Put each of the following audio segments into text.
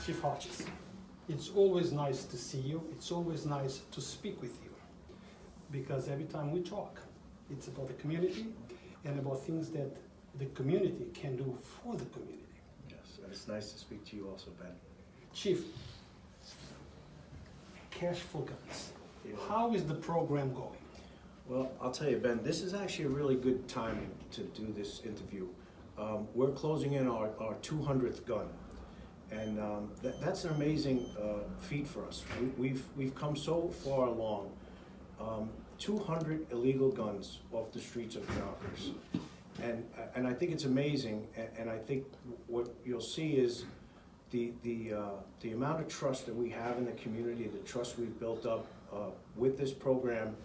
Chief Hodges, it's always nice to see you. It's always nice to speak with you, because every time we talk, it's about the community and about things that the community can do for the community. Yes, and it's nice to speak to you also, Ben. Chief, Cash for Guns. Yeah. How is the program going? Well, I'll tell you, Ben, this is actually a really good timing to do this interview. We're closing in our 200th gun, and that's an amazing feat for us. We've come so far along. 200 illegal guns off the streets of Yonkers, and I think it's amazing. And I think what you'll see is the amount of trust that we have in the community, the trust we've built up with this program.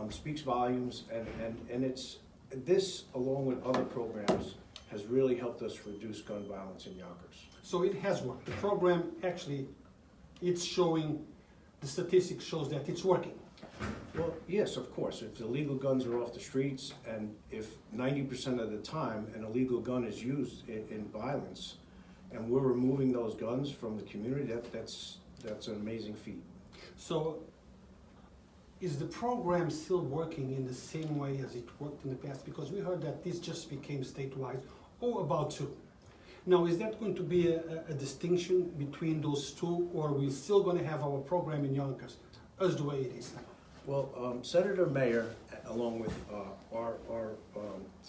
Speaks volumes, and it's this, along with other programs, has really helped us reduce gun violence in Yonkers. So it has worked. The program actually, it's showing, the statistics shows that it's working. Well, yes, of course. If the illegal guns are off the streets, and if 90% of the time an illegal gun is used in violence, and we're removing those guns from the community, that's an amazing feat. So, is the program still working in the same way as it worked in the past? Because we heard that this just became statewide, or about to. Now, is that going to be a distinction between those two, or are we still going to have our program in Yonkers as the way it is now? Well, Senator Mayor, along with our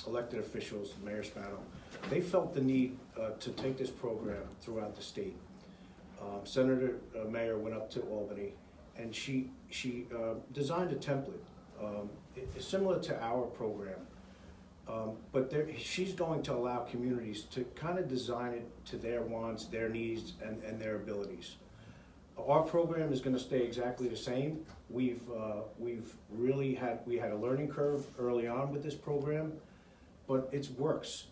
elected officials, the mayor's panel, they felt the need to take this program throughout the state. Senator Mayor went up to Albany, and she designed a template similar to our program, but she's going to allow communities to kind of design it to their wants, their needs, and their abilities. Our program is going to stay exactly the same. We've really had a learning curve early on with this program, but it works.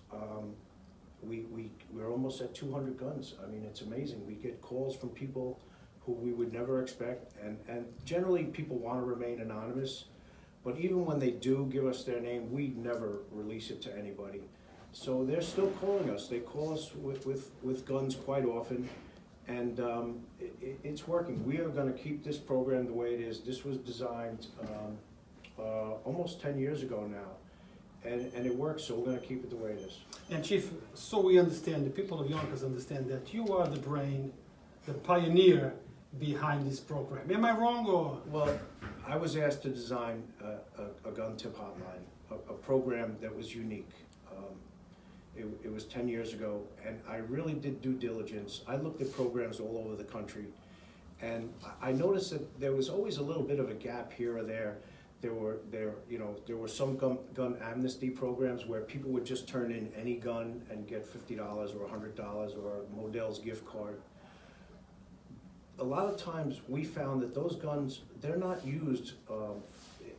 We're almost at 200 guns. I mean, it's amazing. We get calls from people who we would never expect, and generally people want to remain anonymous, but even when they do give us their name, we never release it to anybody. So they're still calling us. They call us with guns quite often, and it's working. We are going to keep this program the way it is. This was designed almost 10 years ago now, and it works, so we're going to keep it the way it is. And Chief, so we understand, the people of Yonkers understand that you are the brain, the pioneer behind this program. Am I wrong, or? Well, I was asked to design a gun tip hotline, a program that was unique. It was 10 years ago, and I really did due diligence. I looked at programs all over the country, and I noticed that there was always a little bit of a gap here or there. There were some gun amnesty programs where people would just turn in any gun and get $50 or $100 or a Modell's gift card. A lot of times we found that those guns, they're not used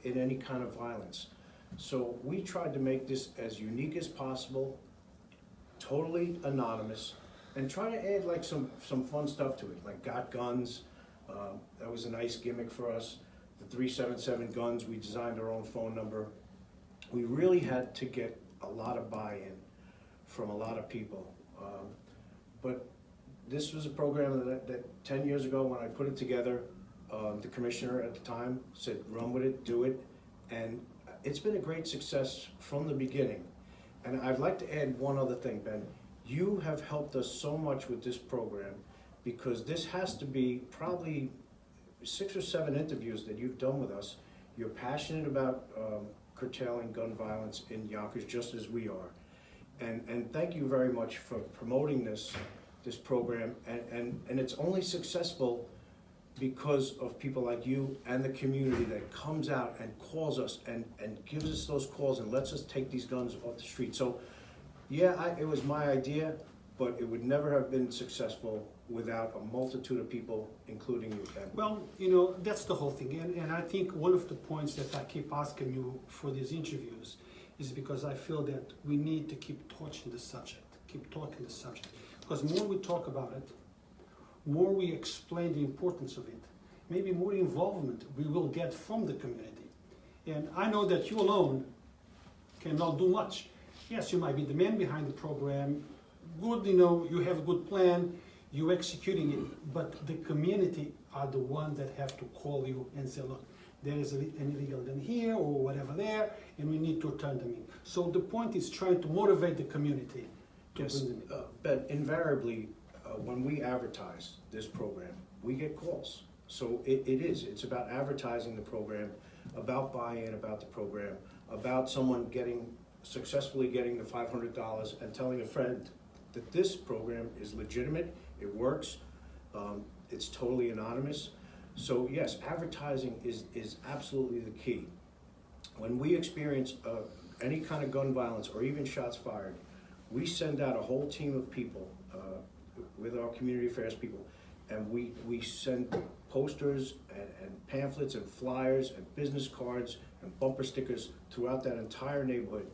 in any kind of violence. So we tried to make this as unique as possible, totally anonymous, and try to add like some fun stuff to it, like got guns. That was a nice gimmick for us. The 377 guns, we designed our own phone number. We really had to get a lot of buy-in from a lot of people. But this was a program that 10 years ago when I put it together, the commissioner at the time said, run with it, do it. And it's been a great success from the beginning. And I'd like to add one other thing, Ben. You have helped us so much with this program, because this has to be probably 6 or 7 interviews that you've done with us. You're passionate about curtailing gun violence in Yonkers just as we are. And thank you very much for promoting this program, and it's only successful because of people like you and the community that comes out and calls us and gives us those calls and lets us take these guns off the street. So yeah, it was my idea, but it would never have been successful without a multitude of people, including you, Ben. Well, that's the whole thing, and I think one of the points that I keep asking you for these interviews is because I feel that we need to keep touching the subject, keep talking the subject. Because more we talk about it, more we explain the importance of it, maybe more involvement we will get from the community. And I know that you alone cannot do much. Yes, you might be the man behind the program, good, you have a good plan, you executing it, but the community are the ones that have to call you and say, look, there is an illegal gun here or whatever there, and we need to turn them in. So the point is trying to motivate the community to Yes, bring them in. but invariably, when we advertise this program, we get calls. So it's about advertising the program, about buy-in, about the program, about someone successfully getting the $500 and telling a friend that this program is legitimate, it works, it's totally anonymous. So yes, advertising is absolutely the key. When we experience any kind of gun violence or even shots fired, we send out a whole team of people with our community affairs people, and we send posters and pamphlets and flyers and business cards and bumper stickers throughout that entire neighborhood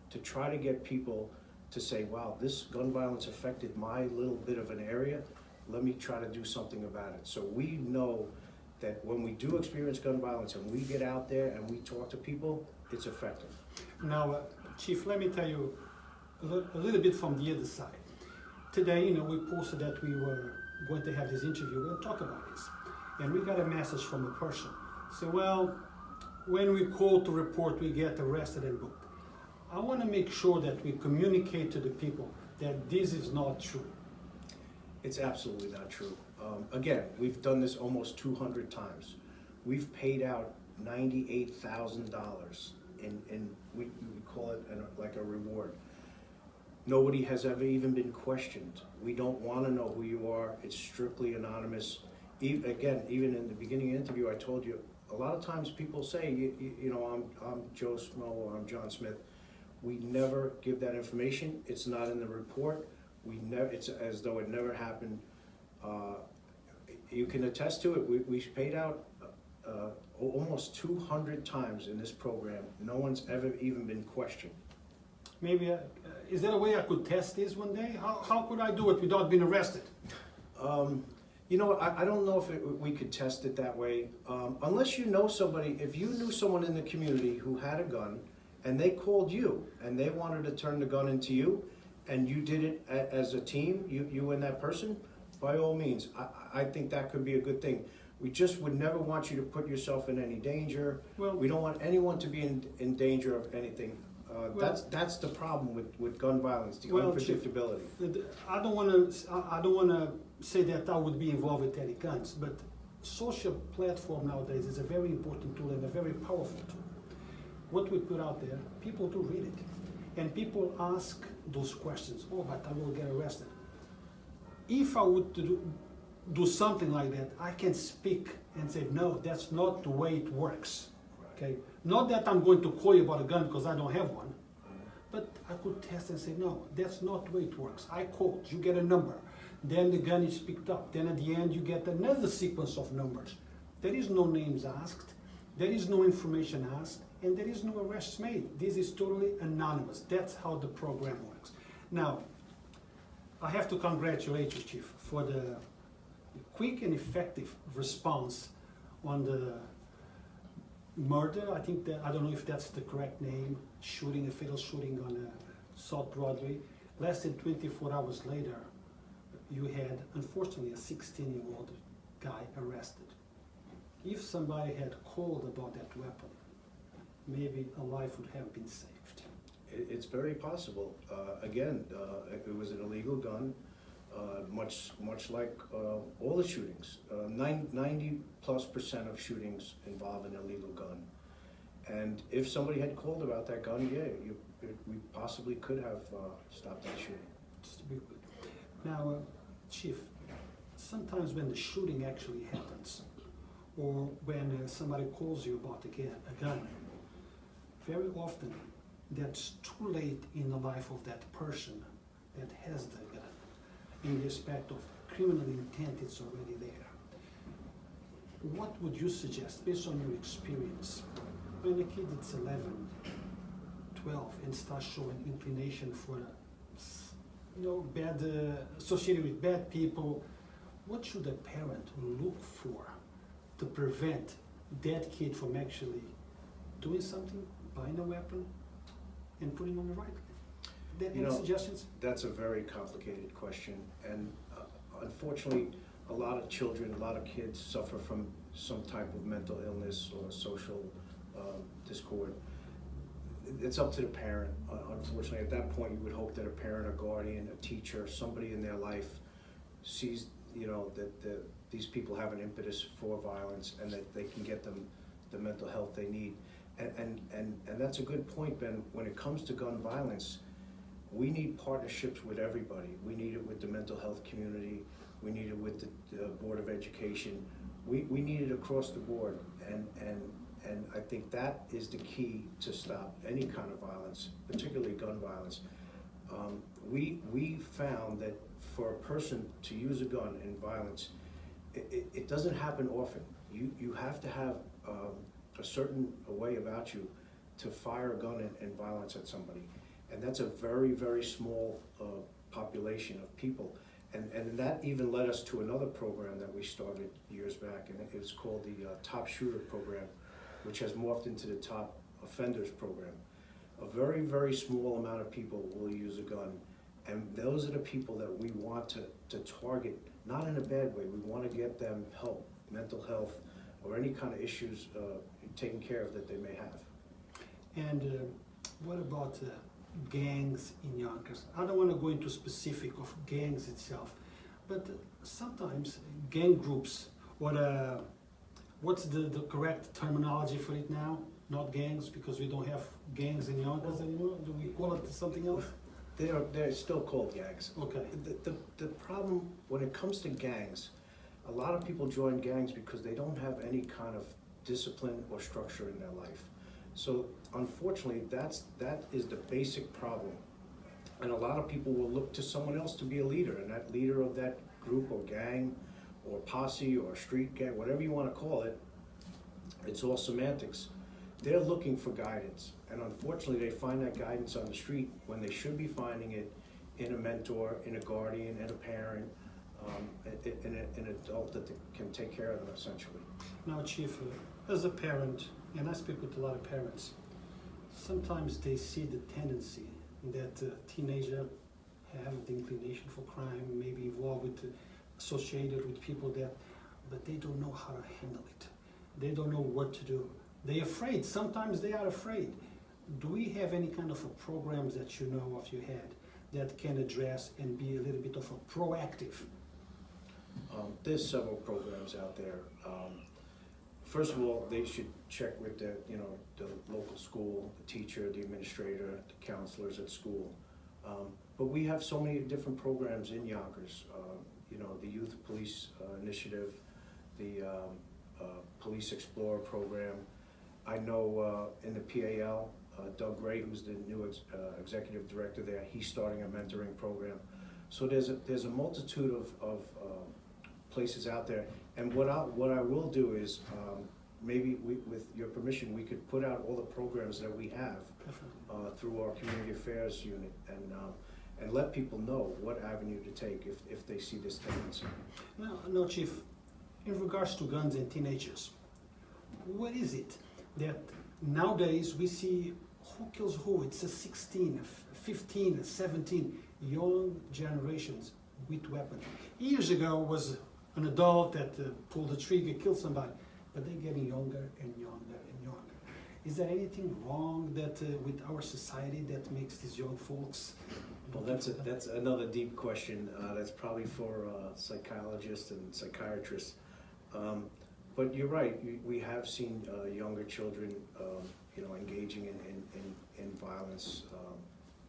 to try to get people to say, wow, this gun violence affected my little bit of an area, let me try to do something about it. So we know that when we do experience gun violence and we get out there and we talk to people, it's effective. Now, Chief, let me tell you a little bit from the other side. Today, we posted that we were going to have this interview and talk about this. And we got a message from a person. Say, well, when we call to report, we get arrested and booked. I want to make sure that we communicate to the people that this is not true. It's absolutely not true. Again, we've done this almost 200 times. We've paid out $98,000 in we call it like a reward. Nobody has ever even been questioned. We don't want to know who you are. It's strictly anonymous. Again, even in the beginning of the interview, I told you, a lot of times people say, I'm Joe Smo or I'm John Smith. We never give that information. It's not in the report. It's as though it never happened. You can attest to it. We paid out almost 200 times in this program. No one's ever even been questioned. Maybe, is there a way I could test this one day? How could I do it without being arrested? I don't know if we could test it that way. Unless you know somebody, if you knew someone in the community who had a gun and they called you and they wanted to turn the gun into you and you did it as a team, you and that person, by all means, I think that could be a good thing. We just would never want you to put yourself in any danger. Well, we don't want anyone to be in danger of anything. That's the problem with gun violence, the unpredictability. I don't want to say that I would be involved with any guns, but social platform nowadays is a very important tool and a very powerful tool. What we put out there, people do read it, and people ask those questions. Oh, but I will get arrested. If I would do something like that, I can speak and say, no, that's not the way it works. Okay, not that I'm going to call you about a gun because I don't have one, but I could test and say, no, that's not the way it works. I called, you get a number, then the gun is picked up, then at the end you get another sequence of numbers. There is no names asked, there is no information asked, and there is no arrests made. This is totally anonymous. That's how the program works. Now, I have to congratulate you, Chief, for the quick and effective response on the murder. I think that, I don't know if that's the correct name, a fatal shooting on South Broadway. Less than 24 hours later, you had, unfortunately, a 16-year-old guy arrested. If somebody had called about that weapon, maybe a life would have been saved. It's very possible. Again, it was an illegal gun, much like all the shootings. 90+% of shootings involve an illegal gun. And if somebody had called about that gun, we possibly could have stopped that shooting. Just to be good. Now, Chief, sometimes when the shooting actually happens, or when somebody calls you about a gun, very often that's too late in the life of that person that has the gun. In respect of criminal intent, it's already there. What would you suggest, based on your experience, when a kid is 11, 12, and starts showing inclination for bad, associated with bad people, what should a parent look for to prevent that kid from actually doing something, buying a weapon, and putting on the right? Any suggestions? That's a very complicated question, and unfortunately, a lot of children, a lot of kids suffer from some type of mental illness or social discord. It's up to the parent. Unfortunately, at that point, you would hope that a parent, a guardian, a teacher, somebody in their life sees, that these people have an impetus for violence and that they can get them the mental health they need. And that's a good point, Ben. When it comes to gun violence, we need partnerships with everybody. We need it with the mental health community. We need it with the Board of Education. We need it across the board. And I think that is the key to stop any kind of violence, particularly gun violence. We found that for a person to use a gun in violence, it doesn't happen often. You have to have a certain way about you to fire a gun in violence at somebody. And that's a very, very small population of people. And that even led us to another program that we started years back, and it was called the Top Shooter Program, which has morphed into the Top Offenders Program. A very, very small amount of people will use a gun, and those are the people that we want to target, not in a bad way. We want to get them help, mental health, or any kind of issues taken care of that they may have. And what about gangs in Yonkers? I don't want to go into specific of gangs itself, but sometimes gang groups, what's the correct terminology for it now? Not gangs, because we don't have gangs in Yonkers anymore? Do we call it something else? They're still called gangs. Okay. The problem when it comes to gangs, a lot of people join gangs because they don't have any kind of discipline or structure in their life. So unfortunately, that is the basic problem. And a lot of people will look to someone else to be a leader, and that leader of that group or gang or posse or street gang, whatever you want to call it, it's all semantics. They're looking for guidance, and unfortunately they find that guidance on the street when they should be finding it in a mentor, in a guardian, in a parent, in an adult that can take care of them essentially. Now, Chief, as a parent, and I speak with a lot of parents, sometimes they see the tendency that teenagers have the inclination for crime, maybe involved with, associated with people but they don't know how to handle it. They don't know what to do. They're afraid. Sometimes they are afraid. Do we have any kind of a programs that you know of you had that can address and be a little bit of a proactive? There's several programs out there. First of all, they should check with the local school, the teacher, the administrator, the counselors at school. But we have so many different programs in Yonkers. The Youth Police Initiative, the Police Explorer program. I know in the PAL, Doug Gray, who's the new executive director there, he's starting a mentoring program. So there's a multitude of places out there. And what I will do is maybe with your permission, we could put out all the programs that we have through our community affairs unit and let people know what avenue to take if they see this tendency. No, Chief. In regards to guns and teenagers, what is it that nowadays we see who kills who? It's a 16, 15, 17 young generations with weapons. Years ago was an adult that pulled the trigger, killed somebody, but they're getting younger and younger and younger. Is there anything wrong that with our society that makes these young folks? Well, that's another deep question. That's probably for psychologists and psychiatrists. But you're right. We have seen younger children, engaging in violence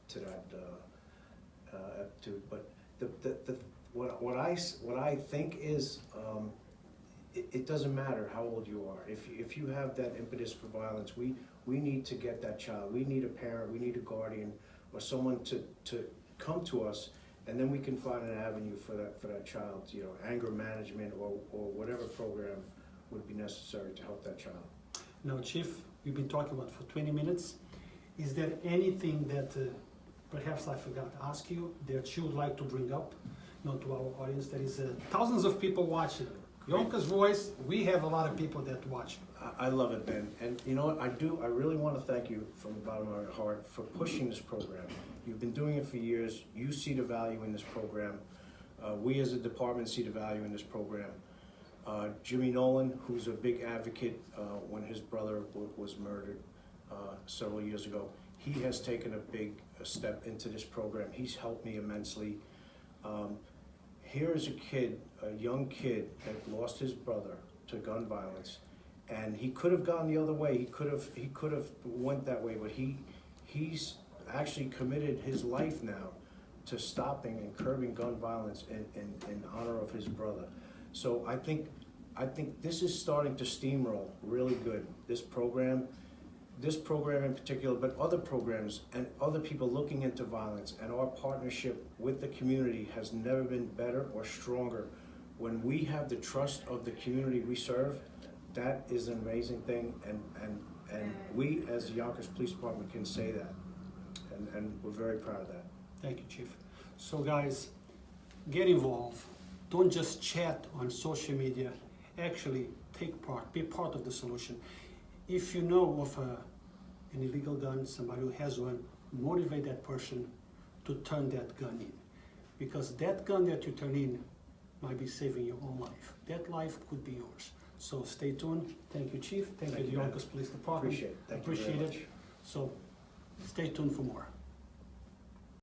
to that aptitude. But what I think is it doesn't matter how old you are. If you have that impetus for violence, we need to get that child. We need a parent. We need a guardian or someone to come to us, and then we can find an avenue for that child. Anger management or whatever program would be necessary to help that child. Now, Chief, we've been talking about for 20 minutes. Is there anything that perhaps I forgot to ask you that you would like to bring up to our audience? There is thousands of people watching. Yonkers Voice, we have a lot of people that watch. I love it, Ben. And you know what, I really want to thank you from the bottom of my heart for pushing this program. You've been doing it for years. You see the value in this program. We as a department see the value in this program. Jimmy Nolan, who's a big advocate when his brother was murdered several years ago, he has taken a big step into this program. He's helped me immensely. Here is a kid, a young kid that lost his brother to gun violence, and he could have gone the other way. He could have went that way, but he's actually committed his life now to stopping and curbing gun violence in honor of his brother. So I think this is starting to steamroll really good. This program in particular, but other programs and other people looking into violence, and our partnership with the community has never been better or stronger. When we have the trust of the community we serve, that is an amazing thing, and we as the Yonkers Police Department can say that, and we're very proud of that. Thank you, Chief. So guys, get involved. Don't just chat on social media. Actually take part, be part of the solution. If you know of an illegal gun, somebody who has one, motivate that person to turn that gun in. Because that gun that you turn in might be saving your own life. That life could be yours. So stay tuned. Thank you, Chief. Thank you, the Yonkers Police Department. Appreciate it. Thank you very much. So stay tuned for more.